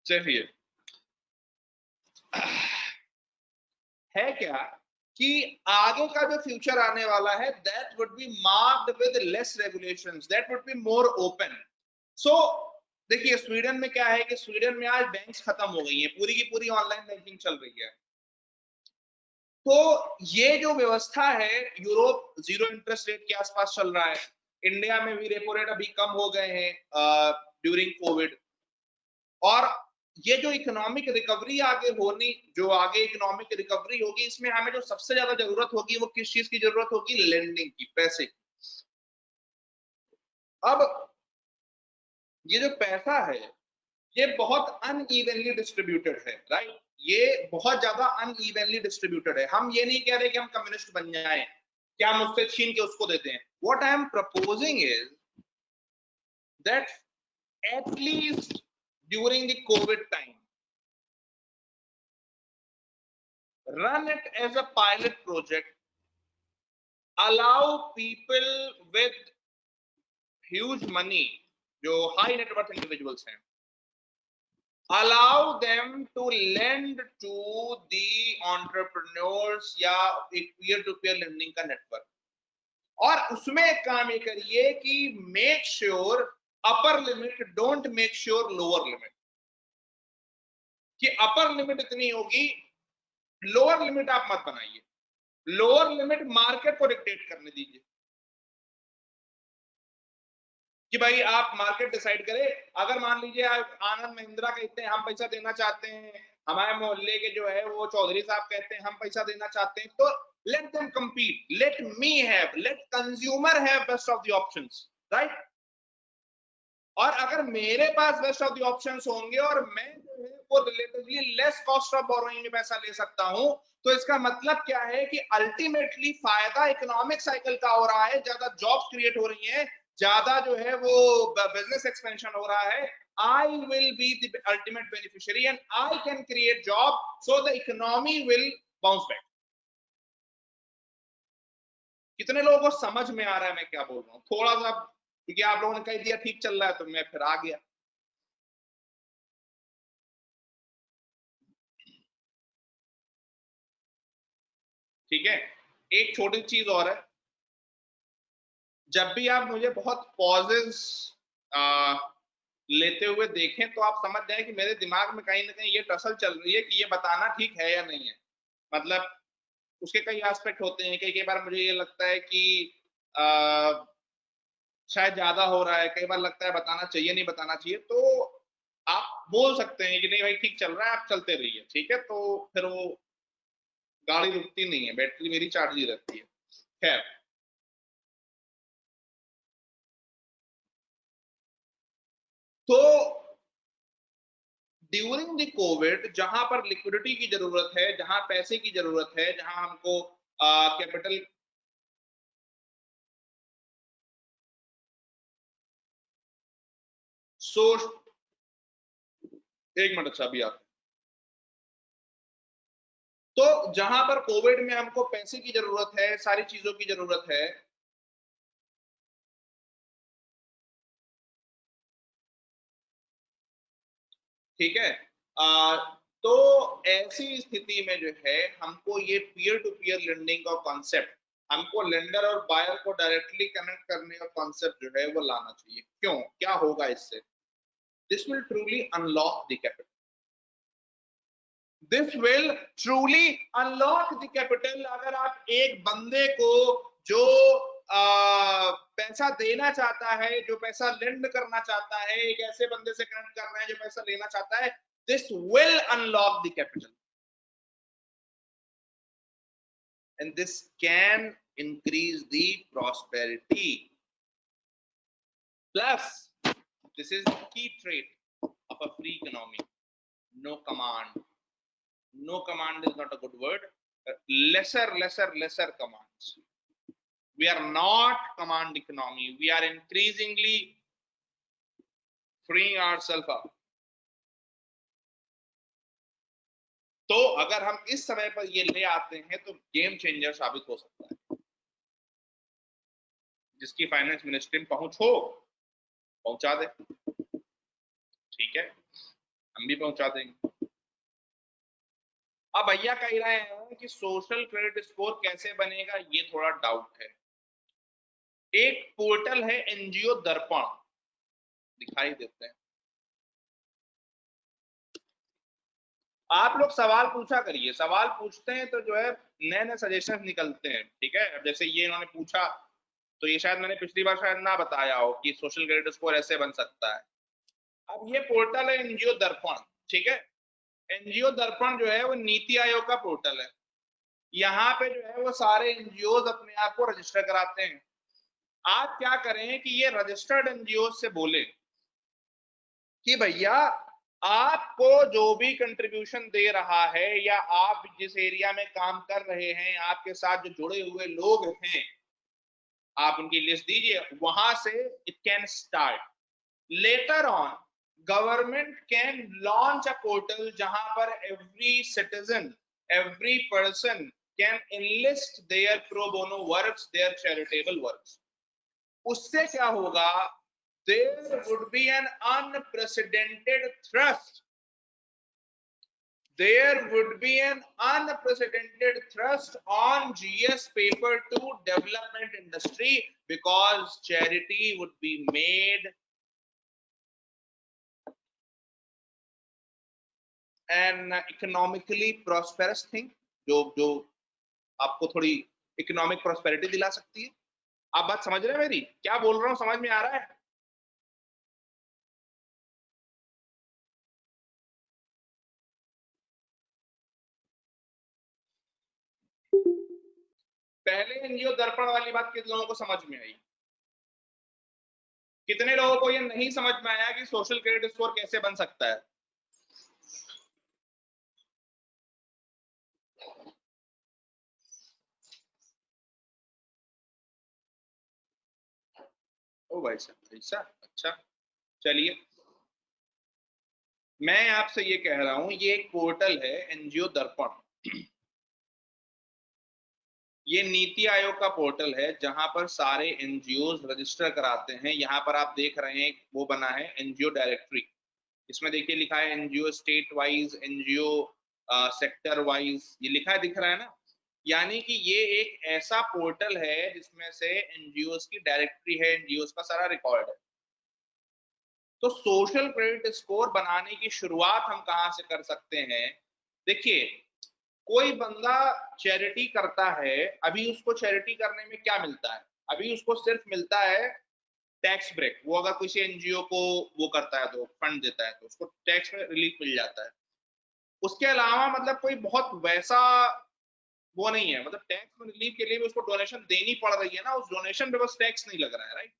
चलिए, है क्या कि आगे का जो फ्यूचर आने वाला है, that would be marked with less regulations, that would be more open. So देखिए, स्वीडन में क्या है कि स्वीडन में आज बैंक्स खत्म हो गई हैं, पूरी की पूरी ऑनलाइन बैंकिंग चल रही है। तो ये जो व्यवस्था है, यूरोप जीरो इंटरेस्ट रेट के आसपास चल रहा है, इंडिया में भी रेपो रेट अभी कम हो गए हैं ड्यूरिंग कोविड। और ये जो इकोनॉमिक रिकवरी आगे होनी, जो आगे इकोनॉमिक रिकवरी होगी, इसमें हमें जो सबसे ज्यादा जरूरत होगी वो किस चीज की जरूरत होगी? लेंडिंग की, पैसे की। अब ये जो पैसा है, ये बहुत अनइवनली डिस्ट्रीब्यूटेड है, राइट? ये बहुत ज्यादा अनइवनली डिस्ट्रीब्यूटेड है। हम ये नहीं कह रहे कि हम कम्युनिस्ट बन जाएं, क्या हम उससे छीन के उसको देते हैं। What I am proposing is that at least during the Covid time, run it as a pilot project, allow people with huge money, जो high net worth individuals हैं, allow them to lend to the entrepreneurs या एक peer to peer lending का network. और उसमें एक काम ये करिए कि make sure upper limit, don't make sure lower limit, कि अपर लिमिट इतनी होगी, लोअर लिमिट आप मत बनाइए। लोअर लिमिट मार्केट को डिक्टेट करने दीजिए कि भाई आप मार्केट डिसाइड करे। अगर मान लीजिए आनंद महिंद्रा कहते हैं हम पैसा देना चाहते हैं, हमारे मोहल्ले के जो है वो चौधरी साहब कहते हैं हम पैसा देना चाहते हैं, तो let them compete, let me have, let consumer have best of the options, right? और अगर मेरे पास बेस्ट ऑफ द ऑप्शंस होंगे और मैं जो है वो relatively less cost of borrowing में पैसा ले सकता हूं, तो इसका मतलब क्या है कि अल्टीमेटली फायदा इकोनॉमिक साइकिल का हो रहा है, ज्यादा जॉब्स क्रिएट हो रही हैं, ज्यादा जो है वो बिजनेस एक्सपेंशन हो रहा है। I will be the ultimate beneficiary and I can create job, so the economy will bounce back. कितने लोगों को समझ में आ रहा है मैं क्या बोल रहा हूँ? थोड़ा सा, क्योंकि आप लोगों ने कह दिया ठीक चल रहा है, तो मैं फिर आ गया। ठीक है, एक छोटी चीज और है, जब भी आप मुझे बहुत पॉजेस लेते हुए देखें तो आप समझ जाए कि मेरे दिमाग में कहीं ना कहीं ये टसल चल रही है कि ये बताना ठीक है या नहीं है। मतलब उसके कई एस्पेक्ट होते हैं, कई कई बार मुझे ये लगता है कि आ, शायद ज्यादा हो रहा है, कई बार लगता है बताना चाहिए नहीं बताना चाहिए। तो आप बोल सकते हैं कि नहीं भाई ठीक चल रहा है, आप चलते रहिए, ठीक है, तो फिर वो गाड़ी रुकती नहीं है, बैटरी मेरी चार्ज ही रहती है। खैर, तो ड्यूरिंग द कोविड जहां पर लिक्विडिटी की जरूरत है, जहां पैसे की जरूरत है, जहां हमको कैपिटल, सोर्स, एक मिनट, अच्छा अभी आप, तो जहां पर कोविड में हमको पैसे की जरूरत है, सारी चीजों की जरूरत है, ठीक है, तो ऐसी स्थिति में जो है हमको ये पीयर टू पीयर लेंडिंग का कॉन्सेप्ट, हमको लेंडर और बायर को डायरेक्टली कनेक्ट करने का कॉन्सेप्ट जो है वो लाना चाहिए। क्यों? क्या होगा इससे? This will truly unlock the capital, this will truly unlock the capital. अगर आप एक बंदे को जो पैसा देना चाहता है, जो पैसा लेंड करना चाहता है, एक ऐसे बंदे से कनेक्ट कर रहे हैं जो पैसा लेना चाहता है, this will unlock the capital and this can increase the prosperity. Plus, this is the key trait of a free economy: no command. No command is not a good word. Lesser commands. We are not command economy. We are increasingly freeing ourselves up. तो अगर हम इस समय पर ये ले आते हैं तो गेम चेंजर साबित हो सकता है। जिसकी फाइनेंस मिनिस्ट्री में पहुंच हो, पहुंचा दे, ठीक है। हम भी पहुंचा देंगे। अब भैया कह रहे हैं कि सोशल क्रेडिट स्कोर कैसे बनेगा, ये थोड़ा डाउट है। एक पोर्टल है एनजीओ दर्पण, दिखाई देते हैं। आप लोग सवाल पूछा करिए, सवाल पूछते हैं तो जो है नए नए सजेशन निकलते हैं, ठीक है। अब जैसे ये इन्होंने पूछा तो ये शायद मैंने पिछली बार शायद ना बताया हो कि सोशल क्रेडिट स्कोर ऐसे बन सकता है। अब ये पोर्टल है एनजीओ दर्पण, ठीक है। एनजीओ दर्पण जो है वो नीति आयोग का पोर्टल है। यहाँ पे जो है वो सारे एनजीओ अपने आप को रजिस्टर कराते हैं। आप क्या करें कि ये रजिस्टर्ड एनजीओ से बोले कि भैया आपको जो भी कंट्रीब्यूशन दे रहा है या आप जिस एरिया में काम कर रहे हैं, आपके साथ जो जुड़े हुए लोग हैं, आप उनकी लिस्ट दीजिए, वहां से it can start. Later on government can launch a portal जहां पर every citizen, every person can enlist their pro bono works, their charitable works। उससे क्या होगा, there would be an unprecedented thrust, there would be an unprecedented thrust on GS paper to development industry, because charity would be made an economically prosperous thing, जो आपको थोड़ी economic prosperity दिला सकती है। आप बात समझ रहे हैं मेरी, क्या बोल रहा हूं, समझ में आ रहा है? पहले एनजीओ दर्पण वाली बात कितने लोगों को समझ में आई? कितने लोगों को ये नहीं समझ में आया कि सोशल क्रेडिट स्कोर कैसे बन सकता है? ओ भाई साहब, ऐसा? अच्छा, चलिए मैं आपसे ये कह रहा हूं, ये एक पोर्टल है एनजीओ दर्पण। ये नीति आयोग का पोर्टल है जहां पर सारे एनजीओ रजिस्टर कराते हैं। यहाँ पर आप देख रहे हैं वो बना है एनजीओ डायरेक्टरी। इसमें देखिए लिखा है NGO state wise, NGO sector wise, ये लिखा है, दिख रहा है ना। यानी कि ये एक ऐसा पोर्टल है जिसमें से एनजीओ की डायरेक्टरी है, एनजीओ का सारा रिकॉर्ड है। तो सोशल क्रेडिट स्कोर बनाने की शुरुआत हम कहां से कर सकते हैं? देखिए, कोई बंदा चैरिटी करता है, अभी उसको चैरिटी करने में क्या मिलता है? अभी उसको सिर्फ मिलता है टैक्स ब्रेक। वो अगर किसी एनजीओ को वो करता है तो फंड देता है तो उसको टैक्स में रिलीफ मिल जाता है। उसके अलावा मतलब कोई बहुत वैसा वो नहीं है, मतलब टैक्स में रिलीफ के लिए भी उसको डोनेशन देनी पड़ रही है ना, उस डोनेशन पे बस टैक्स नहीं लग रहा है, right.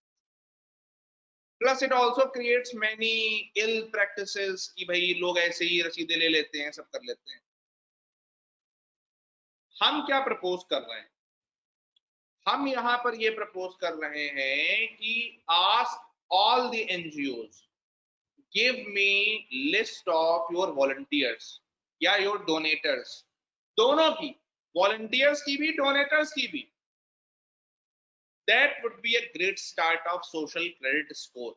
Plus it also creates many ill practices कि भाई लोग ऐसे ही रसीदे ले लेते हैं, सब कर लेते हैं। हम क्या प्रपोज कर रहे हैं? हम यहां पर ये प्रपोज कर रहे हैं कि ask all the NGOs, give me list of your volunteers या योर डोनेटर्स, दोनों की, वॉलंटियर्स की भी डोनेटर्स की भी। That would be a great start of social credit score.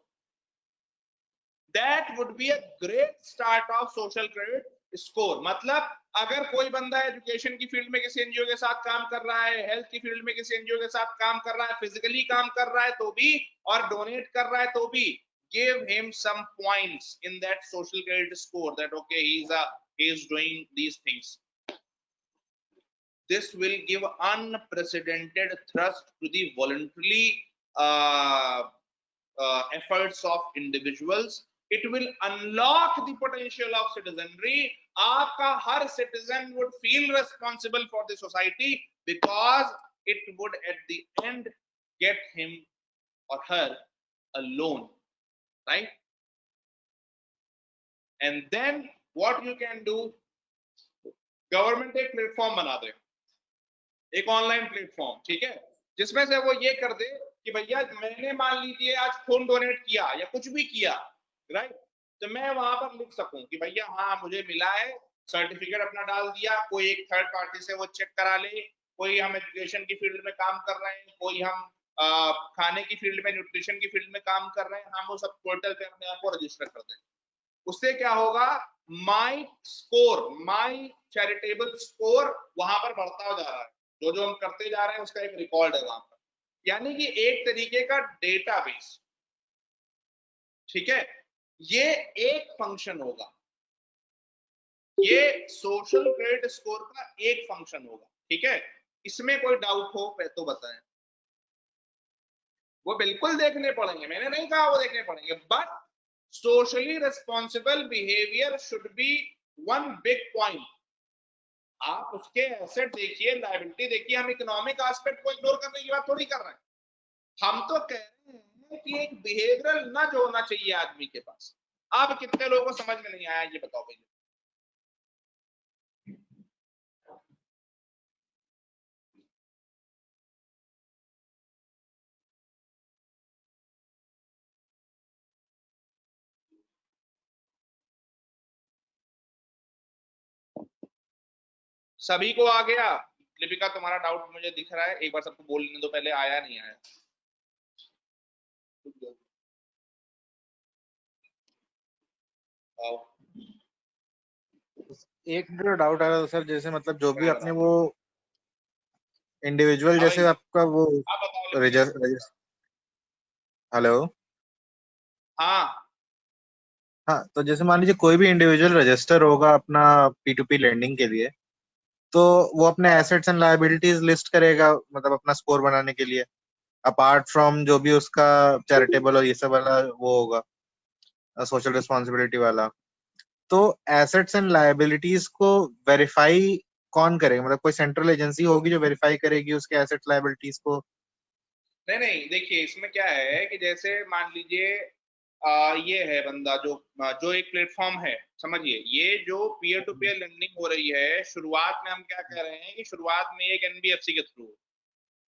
That would be a great start of social credit score। मतलब अगर कोई बंदा एजुकेशन की फील्ड में किसी एनजीओ के साथ काम कर रहा है, हेल्थ की फील्ड में किसी एनजीओ के साथ काम कर रहा है, फिजिकली काम कर रहा है तो भी, और डोनेट कर रहा है तो भी, give him some points in that social credit score that okay, he is doing these things। This will give unprecedented thrust to the voluntary efforts of individuals। It will unlock the potential of citizenry। आपका हर citizen would feel responsible for the society because it would at the end get him or her a loan, right? And then what you can do, government एक platform बना दे, एक online platform, ठीक है, जिसमें से वो ये कर दे कि भैया मैंने मान लीजिए आज खून डोनेट किया या कुछ भी किया, राइट, तो मैं वहां पर लिख सकूं कि भैया हाँ मुझे मिला है, सर्टिफिकेट अपना डाल दिया, कोई एक थर्ड पार्टी से वो चेक करा ले, कोई हम एजुकेशन की फील्ड में काम कर रहे हैं, कोई हम खाने की फील्ड में, न्यूट्रिशन की फील्ड में काम कर रहे हैं, हम वो सब पोर्टल पे अपने आप को रजिस्टर कर दें। उससे क्या होगा, माई स्कोर, माई चैरिटेबल स्कोर वहां पर बढ़ता जा रहा है। जो जो हम करते जा रहे हैं उसका एक रिकॉर्ड है वहां पर, यानी कि एक तरीके का डेटाबेस। ठीक है, ये एक फंक्शन होगा, ये सोशल क्रेडिट स्कोर का एक फंक्शन होगा। ठीक है, इसमें कोई डाउट हो तो बताएं। वो बिल्कुल देखने पड़ेंगे, मैंने नहीं कहा वो देखने पड़ेंगे, but socially responsible behaviour should be one big point. आप उसके एसेट देखिए, लायबिलिटी देखिए, हम इकोनॉमिक एस्पेक्ट को इग्नोर करने की बात थोड़ी कर रहे हैं। हम तो कह रहे हैं कि एक बिहेवियरल नज होना चाहिए आदमी के पास। अब कितने लोगों को समझ में नहीं आया ये बताओ भैया। सभी को आ गया? लिपिका तुम्हारा डाउट मुझे दिख रहा है, एक बार सबको बोल लेने दो पहले, आया नहीं आया। आओ। एक डाउट आ रहा था सर, जैसे मतलब जो भी क्या अपने बताओ? वो इंडिविजुअल हाँ भाई, जैसे आपका वो आप बताओ लिपिका। हेलो। हाँ हाँ, तो जैसे मान लीजिए कोई भी इंडिविजुअल रजिस्टर होगा अपना P2P लेंडिंग के लिए, तो वो अपने एसेट्स एंड लायबिलिटीज लिस्ट करेगा, मतलब अपना स्कोर बनाने के लिए, अपार्ट फ्रॉम जो भी उसका चैरिटेबल और ये सब वाला वो होगा, सोशल रिस्पॉन्सिबिलिटी वाला। तो एसेट्स एंड लायबिलिटीज को वेरीफाई कौन करेगा? मतलब कोई सेंट्रल एजेंसी होगी जो वेरीफाई करेगी उसके एसेट्स लायबिलिटीज को? नहीं नहीं, देखिए इसमें क्या है कि जैसे मान लीजिए ये है बंदा जो जो एक प्लेटफॉर्म है, समझिए ये जो पीयर टू पीयर लर्निंग हो रही है, शुरुआत में हम क्या कह रहे हैं कि शुरुआत में एक एनबीएफसी के थ्रू।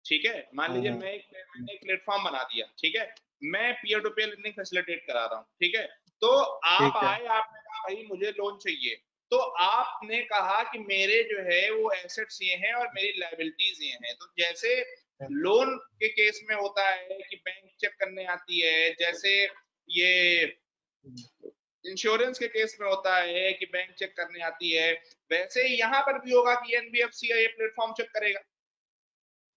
ठीक है, मान लीजिए हम्म, मैंने एक प्लेटफॉर्म बना दिया, ठीक है, मैं peer to peer learning facilitate करा रहा हूँ। ठीक है, तो आप ठीक है। आए, आपने कहा भाई मुझे लोन चाहिए, तो आपने कहा कि मेरे जो है वो एसेट्स ये हैं और मेरी लायबिलिटीज ये हैं। तो जैसे लोन के केस में होता है कि बैंक चेक करने आती है, जैसे ये इंश्योरेंस के केस में होता है कि बैंक चेक करने आती है, वैसे ही यहाँ पर भी होगा कि एनबीएफसी ये प्लेटफॉर्म चेक करेगा।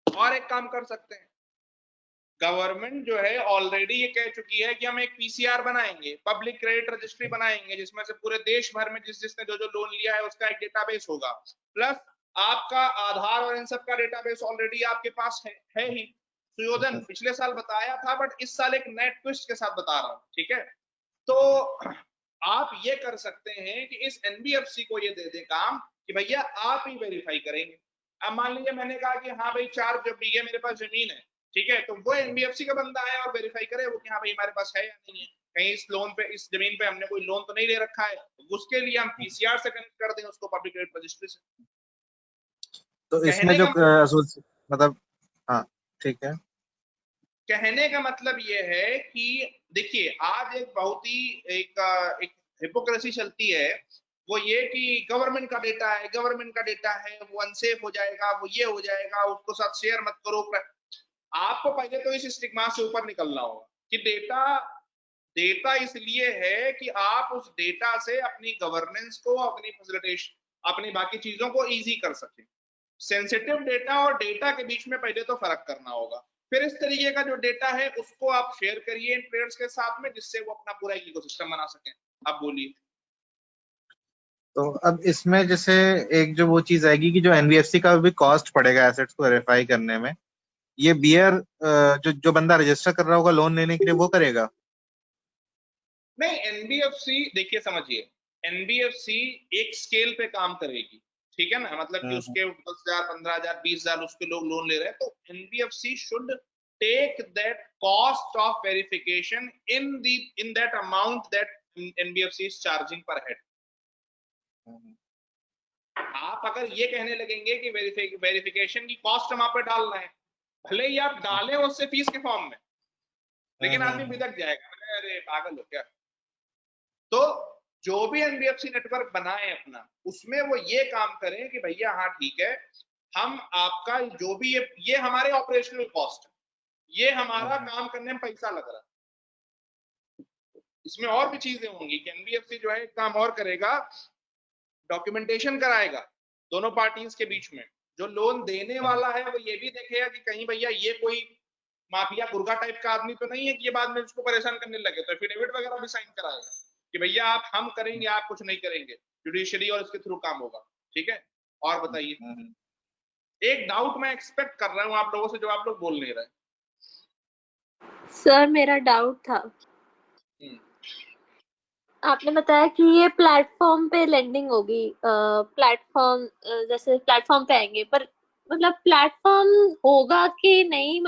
और एक काम कर सकते हैं, गवर्नमेंट जो है ऑलरेडी ये कह चुकी है कि हम एक पीसीआर बनाएंगे, पब्लिक क्रेडिट रजिस्ट्री बनाएंगे, जिसमें से पूरे देश भर में जिसने जो जो लोन लिया है उसका एक डेटाबेस होगा, प्लस आपका आधार और इन सब का डेटाबेस ऑलरेडी आपके पास है ही। सुयोधन पिछले साल बताया था, बट इस साल एक नए ट्विस्ट के साथ बता रहा हूँ। ठीक है, तो आप ये कर सकते हैं कि इस एनबीएफसी को ये दे दें काम कि भैया आप ही वेरीफाई करेंगे। अब मान लीजिए मैंने कहा कि हाँ भाई 4 बीघे मेरे पास जमीन है, ठीक है, तो वो एनबीएफसी का बंदा है और वेरीफाई करे वो कि हाँ भाई हमारे पास है या नहीं है, कहीं इस लोन पे, इस जमीन पे हमने कोई लोन तो नहीं ले रखा है, उसके लिए हम पीसीआर से कनेक्ट कर दें उसको, पब्लिक क्रेडिट रजिस्ट्री से। तो इसमें कहने जो का मतलब, हाँ, ठीक है। कहने का मतलब ये है कि देखिए आज एक बहुत ही एक हिपोक्रेसी चलती है, वो ये कि गवर्नमेंट का डेटा है, गवर्नमेंट का डेटा है, वो अनसेफ हो जाएगा, वो ये हो जाएगा, उसको साथ शेयर मत करो। आपको पहले तो इस स्टिग्मा से ऊपर निकलना होगा कि डेटा डेटा इसलिए है कि आप उस डेटा से अपनी गवर्नेंस को, अपनी फैसिलिटेशन, अपनी बाकी चीजों को इजी कर सके। सेंसिटिव डेटा और डेटा के बीच में पहले तो फर्क करना होगा, फिर इस तरीके का जो डेटा है उसको आप शेयर करिए इन प्लेयर्स के साथ में, जिससे वो अपना पूरा इकोसिस्टम बना सकें। आप बोलिए। तो अब इसमें जैसे एक जो वो चीज आएगी कि जो एनबीएफसी का भी कॉस्ट पड़ेगा एसेट्स को वेरीफाई करने में, ये बियर जो जो बंदा रजिस्टर कर रहा होगा लोन लेने के लिए वो करेगा? नहीं, एनबीएफसी देखिए समझिए, एनबीएफसी एक स्केल पे काम करेगी, ठीक है ना, मतलब कि हम्म, उसके 10,000 15,000 20,000 उसके लोग लोन ले रहे हैं, तो NBFC should take that cost of verification in that amount that NBFC is charging per head. Hmm, आप अगर ये कहने लगेंगे कि वेरिफिकेशन की कॉस्ट हम आप पे डाल रहे हैं, भले ही आप डालें उससे फीस के फॉर्म में, लेकिन आदमी हम्म, बिदक जाएगा, अरे पागल हो क्या। तो जो भी एनबीएफसी नेटवर्क बनाए अपना, उसमें वो ये काम करें कि भैया हाँ ठीक है, हम आपका जो भी ये हमारे ऑपरेशनल कॉस्ट है, ये हमारा हम्म, काम करने में पैसा लग रहा है, इसमें और भी चीजें होंगी कि एनबीएफसी जो है एक काम और करेगा, डॉक्यूमेंटेशन कराएगा दोनों पार्टीज के बीच में। जो लोन देने वाला है वो ये भी देखेगा कि कहीं भैया ये कोई माफिया गुर्गा टाइप का आदमी तो नहीं है कि ये बाद में उसको परेशान करने लगे, तो एफिडेविट वगैरह भी साइन कराएगा कि भैया आप हम करेंगे, आप कुछ नहीं करेंगे, जुडिशरी और इसके थ्रू काम होगा। ठीक है, और बताइए। एक डाउट मैं एक्सपेक्ट कर रहा हूँ आप लोगों से जो आप लोग बोल नहीं रहे। सर मेरा डाउट था, आपने बताया कि ये प्लेटफॉर्म पे लेंडिंग होगी, प्लेटफॉर्म जैसे प्लेटफॉर्म पे आएंगे, पर मतलब प्लेटफॉर्म होगा कि नहीं,